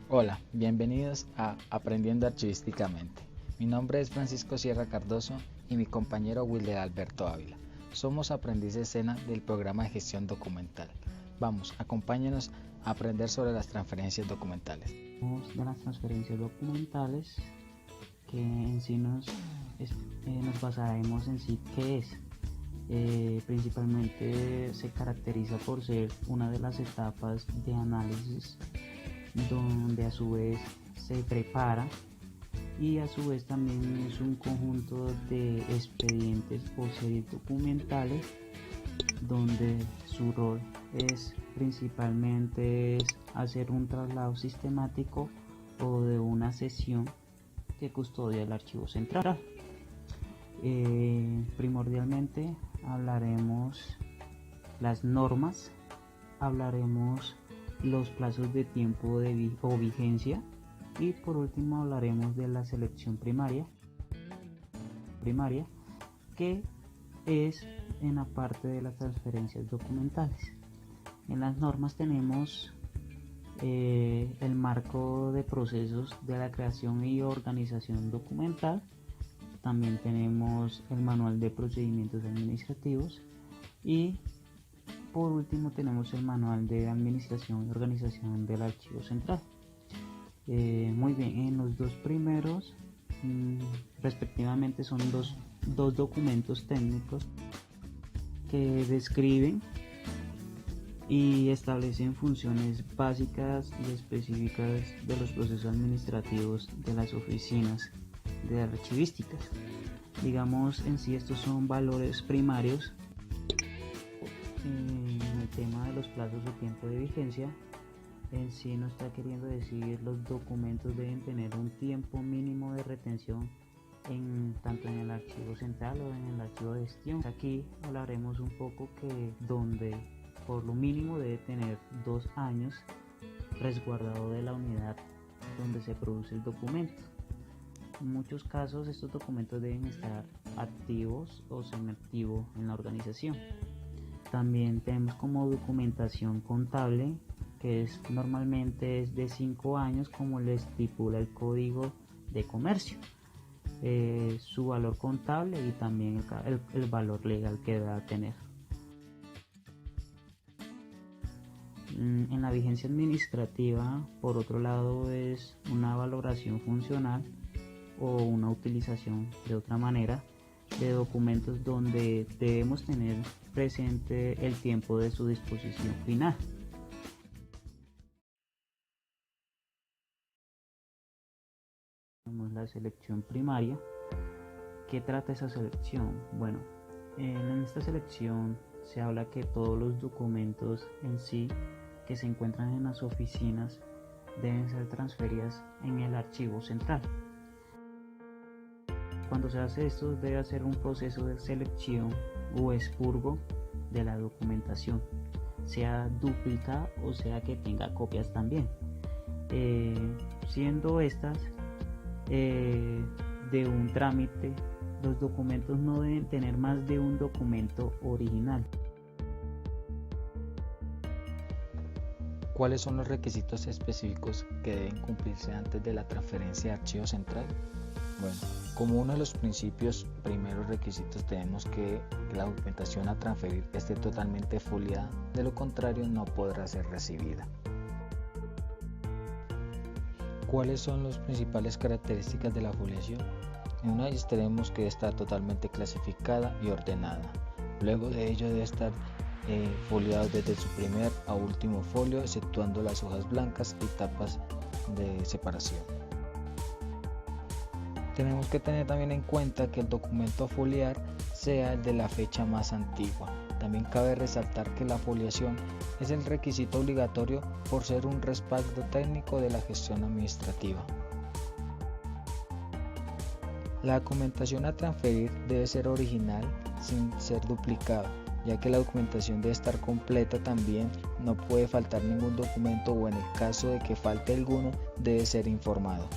Hola, bienvenidos a Aprendiendo Archivísticamente. Mi nombre es Francisco Sierra Cardoso y mi compañero Wilder Alberto Ávila. Somos aprendices SENA del programa de gestión documental. Vamos, acompáñenos a aprender sobre las transferencias documentales. De las transferencias documentales, que en sí nos basaremos en sí qué es. Principalmente se caracteriza por ser una de las etapas de análisis donde a su vez se prepara y a su vez también es un conjunto de expedientes o series documentales donde su rol es principalmente hacer un traslado sistemático o de una sesión que custodia el archivo central. Primordialmente hablaremos las normas, hablaremos los plazos de tiempo o vigencia y por último hablaremos de la selección primaria que es en la parte de las transferencias documentales. En las normas tenemos el marco de procesos de la creación y organización documental. También tenemos el manual de procedimientos administrativos y por último tenemos el manual de administración y organización del archivo central. Muy bien, en los dos primeros respectivamente son dos documentos técnicos que describen y establecen funciones básicas y específicas de los procesos administrativos de las oficinas de archivísticas. Digamos, en sí estos son valores primarios. En el tema de los plazos o tiempo de vigencia, en sí nos está queriendo decir los documentos deben tener un tiempo mínimo de retención tanto en el archivo central o en el archivo de gestión. Aquí hablaremos un poco que donde por lo mínimo debe tener 2 años resguardado de la unidad donde se produce el documento. En muchos casos estos documentos deben estar activos o semiactivos en la organización. También tenemos como documentación contable, que normalmente es de 5 años como le estipula el Código de Comercio. Su valor contable y también el valor legal que debe tener. En la vigencia administrativa, por otro lado, es una valoración funcional o una utilización de otra manera de documentos donde debemos tener presente el tiempo de su disposición final. Tenemos la selección primaria. ¿Qué trata esa selección? Bueno, en esta selección se habla que todos los documentos en sí que se encuentran en las oficinas deben ser transferidos en el archivo central. Cuando se hace esto, debe hacer un proceso de selección o expurgo de la documentación, sea duplicada o sea que tenga copias también, siendo estas de un trámite. Los documentos no deben tener más de un documento original. ¿Cuáles son los requisitos específicos que deben cumplirse antes de la transferencia de archivo central? Bueno, como uno de los primeros requisitos tenemos que la documentación a transferir esté totalmente foliada, de lo contrario no podrá ser recibida. ¿Cuáles son las principales características de la foliación? En una de ellas tenemos que estar totalmente clasificada y ordenada. Luego de ello debe estar foliado desde su primer a último folio, exceptuando las hojas blancas y tapas de separación. Tenemos que tener también en cuenta que el documento a foliar sea el de la fecha más antigua. También cabe resaltar que la foliación es el requisito obligatorio por ser un respaldo técnico de la gestión administrativa. La documentación a transferir debe ser original sin ser duplicada, ya que la documentación debe estar completa también, no puede faltar ningún documento o en el caso de que falte alguno debe ser informado.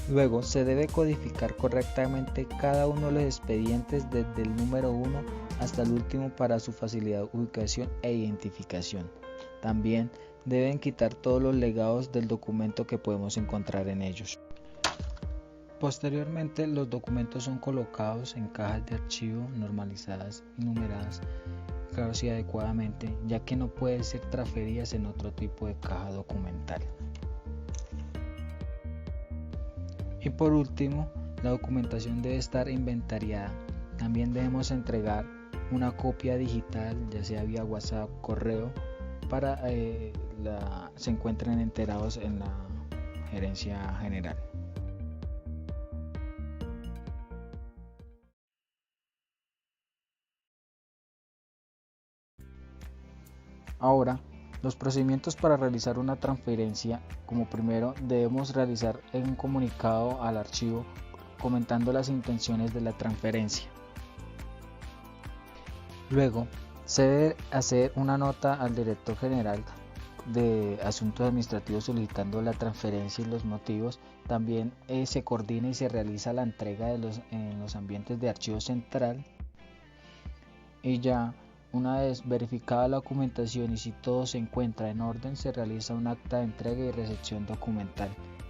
Luego se debe codificar correctamente cada uno de los expedientes desde el número 1 hasta el último para su facilidad de ubicación e identificación. También deben quitar todos los legados del documento que podemos encontrar en ellos. Posteriormente, los documentos son colocados en cajas de archivo normalizadas y numeradas, claro y adecuadamente, ya que no pueden ser transferidas en otro tipo de caja documental. Y por último, la documentación debe estar inventariada. También debemos entregar una copia digital, ya sea vía WhatsApp, correo, para se encuentren enterados en la gerencia general. Ahora, los procedimientos para realizar una transferencia. Como primero, debemos realizar un comunicado al archivo comentando las intenciones de la transferencia. Luego, se debe hacer una nota al director general de Asuntos Administrativos solicitando la transferencia y los motivos. También se coordina y se realiza la entrega en los ambientes de archivo central. Y ya, una vez verificada la documentación y si todo se encuentra en orden, se realiza un acta de entrega y recepción documental.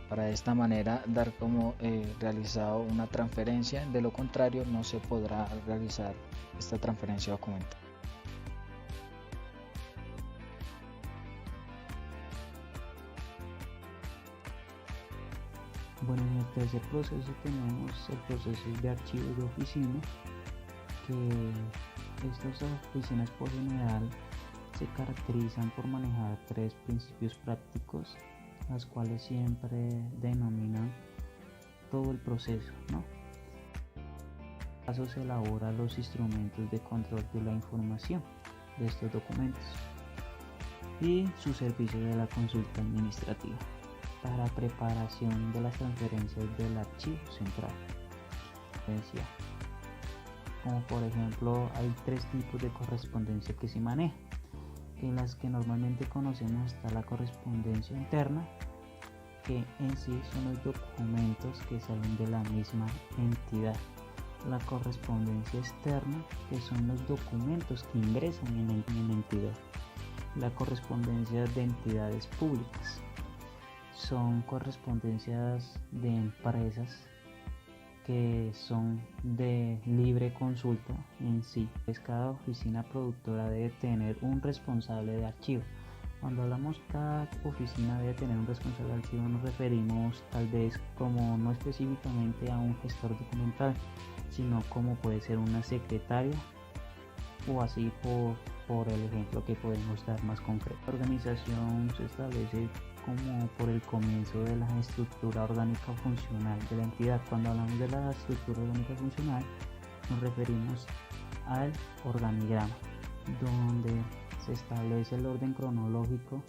Para de esta manera dar como realizado una transferencia, de lo contrario no se podrá realizar esta transferencia documental. Bueno, en el tercer proceso tenemos el proceso de archivos de oficina, que estas oficinas por general se caracterizan por manejar tres principios prácticos, las cuales siempre denominan todo el proceso, ¿no? En este caso se elaboran los instrumentos de control de la información de estos documentos y su servicio de la consulta administrativa para preparación de las transferencias del archivo central. Como por ejemplo, hay tres tipos de correspondencia que se manejan. En las que normalmente conocemos está la correspondencia interna, que en sí son los documentos que salen de la misma entidad. La correspondencia externa, que son los documentos que ingresan en la entidad. La correspondencia de entidades públicas son correspondencias de empresas que son de libre consulta en sí. Cada oficina productora debe tener un responsable de archivo. Cuando hablamos cada oficina debe tener un responsable de archivo, nos referimos tal vez como no específicamente a un gestor documental, sino como puede ser una secretaria o así por el ejemplo que podemos dar más concreto. La organización se establece como por el comienzo de la estructura orgánica funcional de la entidad. Cuando hablamos de la estructura orgánica funcional nos referimos al organigrama, donde se establece el orden cronológico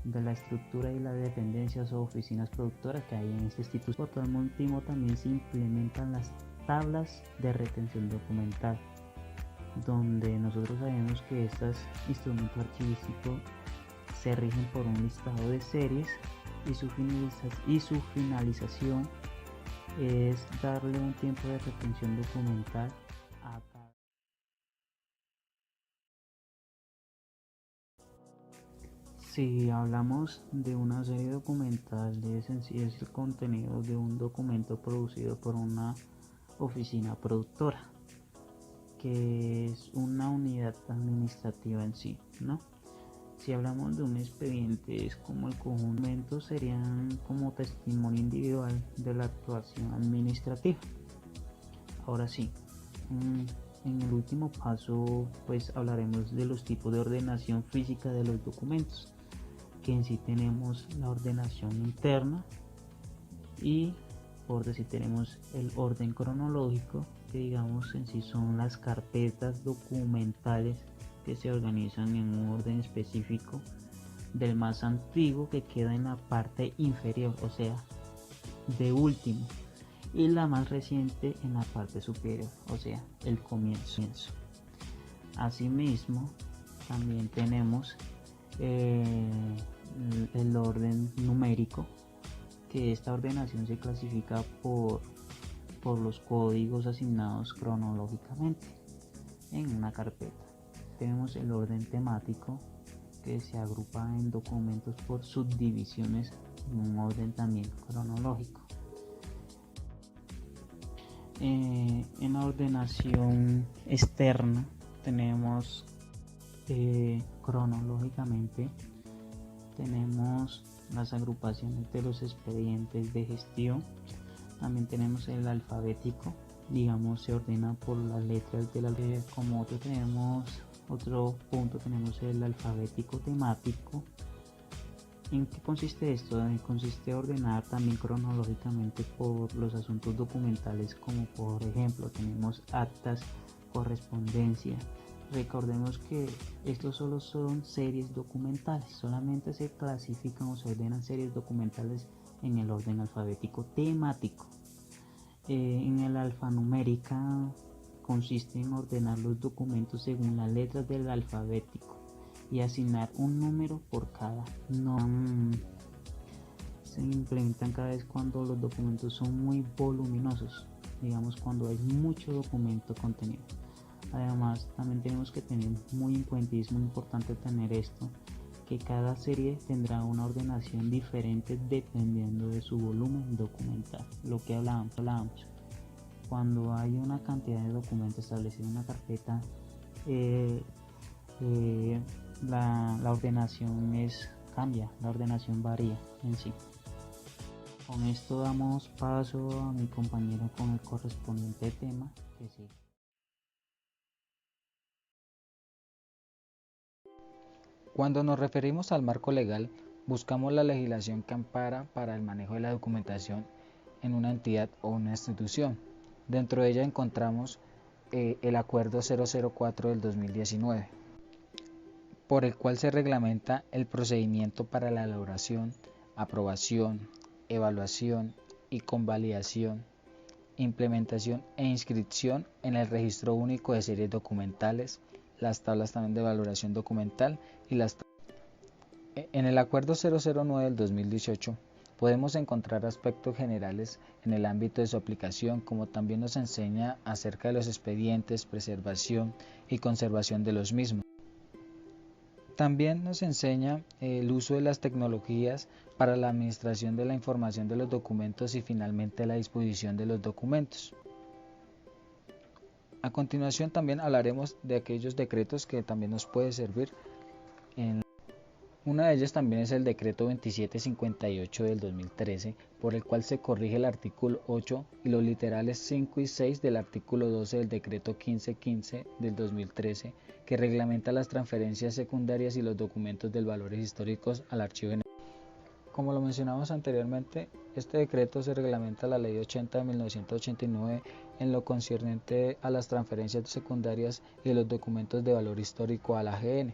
de la estructura y las dependencias o oficinas productoras que hay en este instituto. Por último, también se implementan las tablas de retención documental, donde nosotros sabemos que estos instrumentos archivísticos se rigen por un listado de series y su finalización es darle un tiempo de retención documental a cada. Si hablamos de una serie documental, en sí es el contenido de un documento producido por una oficina productora, que es una unidad administrativa en sí, ¿no? Si hablamos de un expediente, es como el conjunto, serían como testimonio individual de la actuación administrativa. Ahora sí, en el último paso pues hablaremos de los tipos de ordenación física de los documentos, que en sí tenemos la ordenación interna y por decir tenemos el orden cronológico, que digamos en sí son las carpetas documentales que se organizan en un orden específico, del más antiguo que queda en la parte inferior, o sea, de último, y la más reciente en la parte superior, o sea, el comienzo. Asimismo, también tenemos el orden numérico, que esta ordenación se clasifica por los códigos asignados cronológicamente en una carpeta. Tenemos el orden temático, que se agrupa en documentos por subdivisiones en un orden también cronológico. En la ordenación externa tenemos cronológicamente tenemos las agrupaciones de los expedientes de gestión. También tenemos el alfabético, digamos se ordena por las letras del alfabeto. Como otro punto tenemos el alfabético temático. ¿En qué consiste esto? Consiste en ordenar también cronológicamente por los asuntos documentales, como por ejemplo tenemos actas, correspondencia. Recordemos que estos solo son series documentales, solamente se clasifican o se ordenan series documentales en el orden alfabético temático. En el alfanumérica consiste en ordenar los documentos según las letras del alfabético y asignar un número por cada. Se implementan cada vez cuando los documentos son muy voluminosos, digamos cuando hay mucho documento contenido. Además, también tenemos que tener muy en cuenta, y es muy importante tener esto, que cada serie tendrá una ordenación diferente dependiendo de su volumen documental. Lo que hablábamos. Cuando hay una cantidad de documentos establecidos en una carpeta, la ordenación cambia, la ordenación varía en sí. Con esto damos paso a mi compañero con el correspondiente tema que sigue. Cuando nos referimos al marco legal, buscamos la legislación que ampara para el manejo de la documentación en una entidad o una institución. Dentro de ella encontramos el Acuerdo 004 del 2019, por el cual se reglamenta el procedimiento para la elaboración, aprobación, evaluación y convalidación, implementación e inscripción en el Registro Único de Series Documentales, las tablas también de valoración documental y las En el Acuerdo 009 del 2018 podemos encontrar aspectos generales en el ámbito de su aplicación, como también nos enseña acerca de los expedientes, preservación y conservación de los mismos. También nos enseña el uso de las tecnologías para la administración de la información de los documentos y finalmente la disposición de los documentos. A continuación también hablaremos de aquellos decretos que también nos puede servir. Una de ellas también es el decreto 2758 del 2013, por el cual se corrige el artículo 8 y los literales 5 y 6 del artículo 12 del decreto 1515 del 2013, que reglamenta las transferencias secundarias y los documentos de valores históricos al Archivo General. Como lo mencionamos anteriormente, este decreto se reglamenta la Ley 80 de 1989 en lo concerniente a las transferencias secundarias y los documentos de valor histórico a la AGN,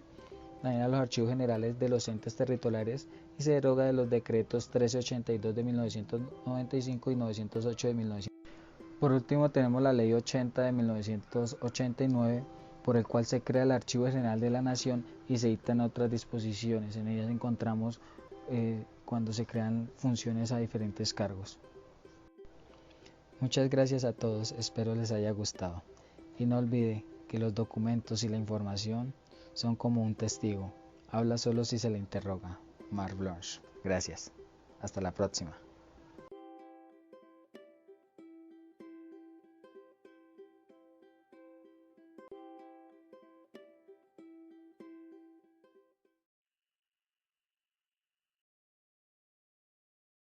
también a los archivos generales de los entes territoriales, y se deroga de los decretos 1382 de 1995 y 908 de 1900. Por último tenemos la Ley 80 de 1989, por el cual se crea el Archivo General de la Nación y se dictan otras disposiciones. En ellas encontramos cuando se crean funciones a diferentes cargos. Muchas gracias a todos, espero les haya gustado. Y no olvide que los documentos y la información son como un testigo, habla solo si se le interroga. Marc Bloch. Gracias. Hasta la próxima.